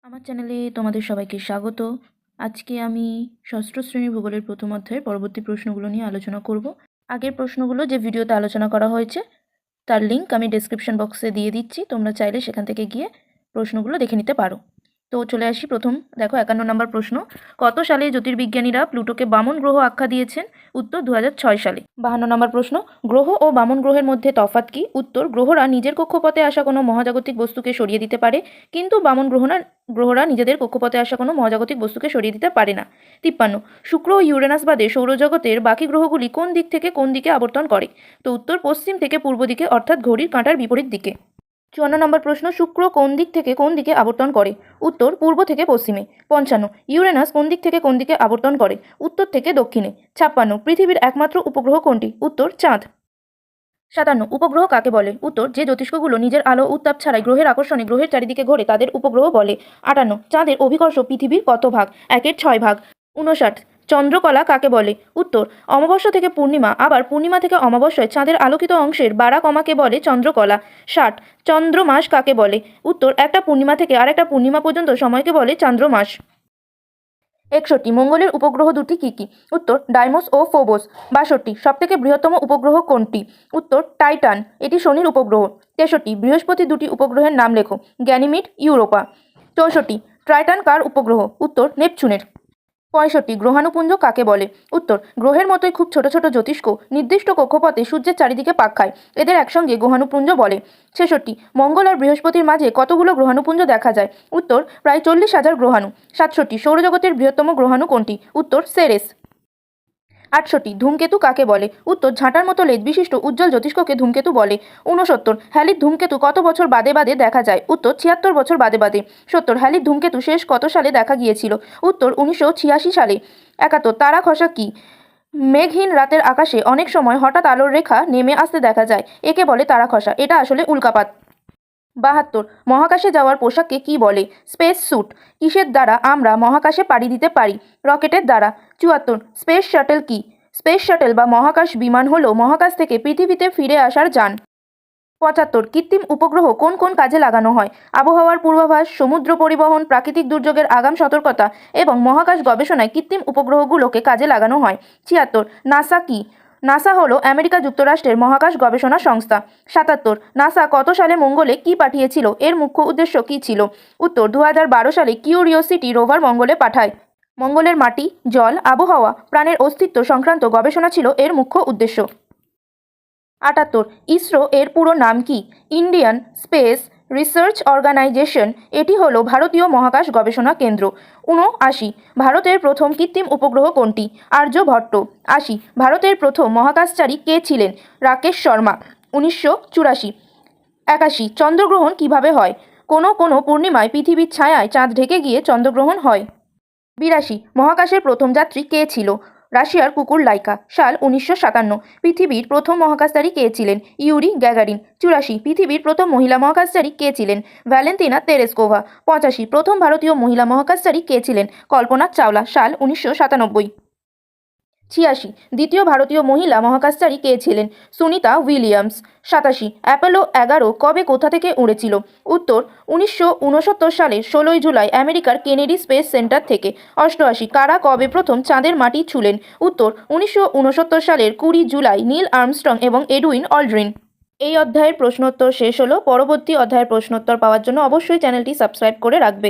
আমার চ্যানেলে তোমাদের সবাইকে স্বাগত। আজকে আমি ষষ্ঠ শ্রেণীর ভূগোলের প্রথম অধ্যায়ের পরবর্তী প্রশ্নগুলো নিয়ে আলোচনা করব। আগের প্রশ্নগুলো যে ভিডিওতে আলোচনা করা হয়েছে তার লিঙ্ক আমি ডেসক্রিপশন বক্সে দিয়ে দিচ্ছি, তোমরা চাইলে সেখান থেকে গিয়ে প্রশ্নগুলো দেখে নিতে পারো। তো চলে আসি প্রথম, দেখো 51 নম্বর প্রশ্ন, কত সালে জ্যোতির্বিজ্ঞানীরা প্লুটোকে বামন গ্রহ আখ্যা দিয়েছেন? উত্তর 2006 সালে। 52 নম্বর প্রশ্ন, গ্রহ ও বামন গ্রহের মধ্যে তফাৎ কি? উত্তর, গ্রহরা নিজের কক্ষপথে আসা কোনো মহাজাগতিক বস্তুকে সরিয়ে দিতে পারে, কিন্তু বামন গ্রহরা নিজেদের কক্ষপথে আসা কোনো মহাজাগতিক বস্তুকে সরিয়ে দিতে পারে না। 53, শুক্র ও ইউরেনাস বাদে সৌরজগতের বাকি গ্রহগুলি কোন দিক থেকে কোন দিকে আবর্তন করে? তো উত্তর, পশ্চিম থেকে পূর্ব দিকে, অর্থাৎ ঘড়ির কাঁটার বিপরীত দিকে। 54 নম্বর প্রশ্ন, শুক্র কোন দিক থেকে কোন দিকে আবর্তন করে? উত্তর, পূর্ব থেকে পশ্চিমে। 55, ইউরেনাস কোন দিক থেকে কোন দিকে আবর্তন করে? উত্তর থেকে দক্ষিণে। 56, পৃথিবীর একমাত্র উপগ্রহ কোনটি? উত্তর, চাঁদ। 57, উপগ্রহ কাকে বলে? উত্তর, যে জ্যোতিষ্কগুলো নিজের আলো উত্তাপ ছাড়াই গ্রহের আকর্ষণে গ্রহের চারিদিকে ঘোরে তাদের উপগ্রহ বলে। 58, চাঁদের অভিকর্ষ পৃথিবীর কত ভাগ? 1/6 ভাগ। 59, চন্দ্রকলা কাকে বলে? উত্তর, অমাবস্যা থেকে পূর্ণিমা আবার পূর্ণিমা থেকে অমাবস্যায় চাঁদের আলোকিত অংশের বাড়া কমাকে বলে চন্দ্রকলা। 60, চন্দ্রমাস কাকে বলে? উত্তর, একটা পূর্ণিমা থেকে আরেকটা পূর্ণিমা পর্যন্ত সময়কে বলে চান্দ্রমাস। 61, মঙ্গলের উপগ্রহ দুটি কী কী? উত্তর, ডাইমোস ও ফোবোস। 62, সবথেকে বৃহত্তম উপগ্রহ কোনটি? উত্তর, টাইটান, এটি শনির উপগ্রহ। 63, বৃহস্পতি দুটি উপগ্রহের নাম লেখো। Ganymede, Europa. 64, টাইটান কার উপগ্রহ? উত্তর, নেপচুনের। 65, গ্রহাণুপুঞ্জ কাকে বলে? উত্তর, গ্রহের মতোই খুব ছোট ছোট জ্যোতিষ্ক নির্দিষ্ট কক্ষপথে সূর্যের চারিদিকে পাক খায়, এদের একসঙ্গে গ্রহাণুপুঞ্জ বলে। 66, মঙ্গল আর বৃহস্পতির মাঝে কতগুলো গ্রহাণুপুঞ্জ দেখা যায়? উত্তর, প্রায় 40,000 গ্রহাণু। 67, সৌরজগতের বৃহত্তম গ্রহাণু কোনটি? উত্তর, সেরেস। 68, ধূমকেতু কাকে বলে? উত্তর, ঝাঁটার মতো লেজ বিশিষ্ট উজ্জ্বল জ্যোতিষ্ককে ধূমকেতু বলে। 69, হ্যালির ধূমকেতু কত বছর বাদে বাদে দেখা যায়? উত্তর, 76 বছর বাদে বাদে। 70, হ্যালির ধূমকেতু শেষ কত সালে দেখা গিয়েছিল? উত্তর, 1986 সালে। 71, তারা খসা কি? মেঘহীন রাতের আকাশে অনেক সময় হঠাৎ আলোর রেখা নেমে আসতে দেখা যায়, একে বলে তারা খসা, এটা আসলে উল্কাপাত। 72, মহাকাশে যাওয়ার পোশাককে কি বলে? Space sweet. কিসের দ্বারা আমরা মহাকাশে পাড়ি দিতে পারি? রকেটের দ্বারা। 74, স্পেস শাটল কি? স্পেস শাটল বা মহাকাশ বিমান হলো মহাকাশ থেকে পৃথিবীতে ফিরে আসার যান। 75, কৃত্রিম উপগ্রহ কোন কোন কাজে লাগানো হয়? আবহাওয়ার পূর্বাভাস, সমুদ্র পরিবহন, প্রাকৃতিক দুর্যোগের আগাম সতর্কতা এবং মহাকাশ গবেষণায় কৃত্রিম উপগ্রহগুলোকে কাজে লাগানো হয়। 76, নাসা কি? নাসা হলো আমেরিকা যুক্তরাষ্ট্রের মহাকাশ গবেষণা সংস্থা। 77, নাসা কত সালে মঙ্গলে কি পাঠিয়েছিল? এর মুখ্য উদ্দেশ্য কী ছিল? উত্তর, 2012 সালে কিউরিওসিটি রোভার মঙ্গলে পাঠায়। মঙ্গলের মাটি, জল, আবহাওয়া, প্রাণের অস্তিত্ব সংক্রান্ত গবেষণা ছিল এর মুখ্য উদ্দেশ্য। 78, ইসরো এর পুরো নাম কি? ইন্ডিয়ান স্পেস রিসার্চ অর্গানাইজেশন, এটি হলো ভারতীয় মহাকাশ গবেষণা কেন্দ্র। 79, ভারতের প্রথম কৃত্রিম উপগ্রহ কোনটি? আর্যভট্ট। 80, ভারতের প্রথম মহাকাশচারী কে ছিলেন? রাকেশ শর্মা, 1984। 81, চন্দ্রগ্রহণ কিভাবে হয়? কোনো কোনো পূর্ণিমায় পৃথিবীর ছায়ায় চাঁদ ঢেকে গিয়ে চন্দ্রগ্রহণ হয়। 82, মহাকাশের প্রথম যাত্রী কে ছিল? রাশিয়ার কুকুর লাইকা। সাল 1957। পৃথিবীর প্রথম মহাকাশচারী কে ছিলেন? Yuri Gagarin. 84, পৃথিবীর প্রথম মহিলা মহাকাশচারী কে ছিলেন? Valentina Tereshkova. 85, প্রথম ভারতীয় মহিলা মহাকাশচারী কে ছিলেন? কল্পনা চাওলা। সাল 1997। 86, দ্বিতীয় ভারতীয় মহিলা মহাকাশচারী কে ছিলেন? সুনিতা উইলিয়ামস। 87, অ্যাপোলো 11 কবে কোথা থেকে উড়েছিল? উত্তর, 1969 সালের 16 জুলাই আমেরিকার কেনেডি স্পেস সেন্টার থেকে। 88, কারা কবে প্রথম চাঁদের মাটি ছুঁলেন? উত্তর, 1969 সালের 20 জুলাই নীল আর্মস্ট্রং এবং এডুইন অল্ড্রিন। এই অধ্যায়ের প্রশ্নোত্তর শেষ হলো। পরবর্তী অধ্যায়ের প্রশ্নোত্তর পাওয়ার জন্য অবশ্যই চ্যানেলটি সাবস্ক্রাইব করে রাখবে।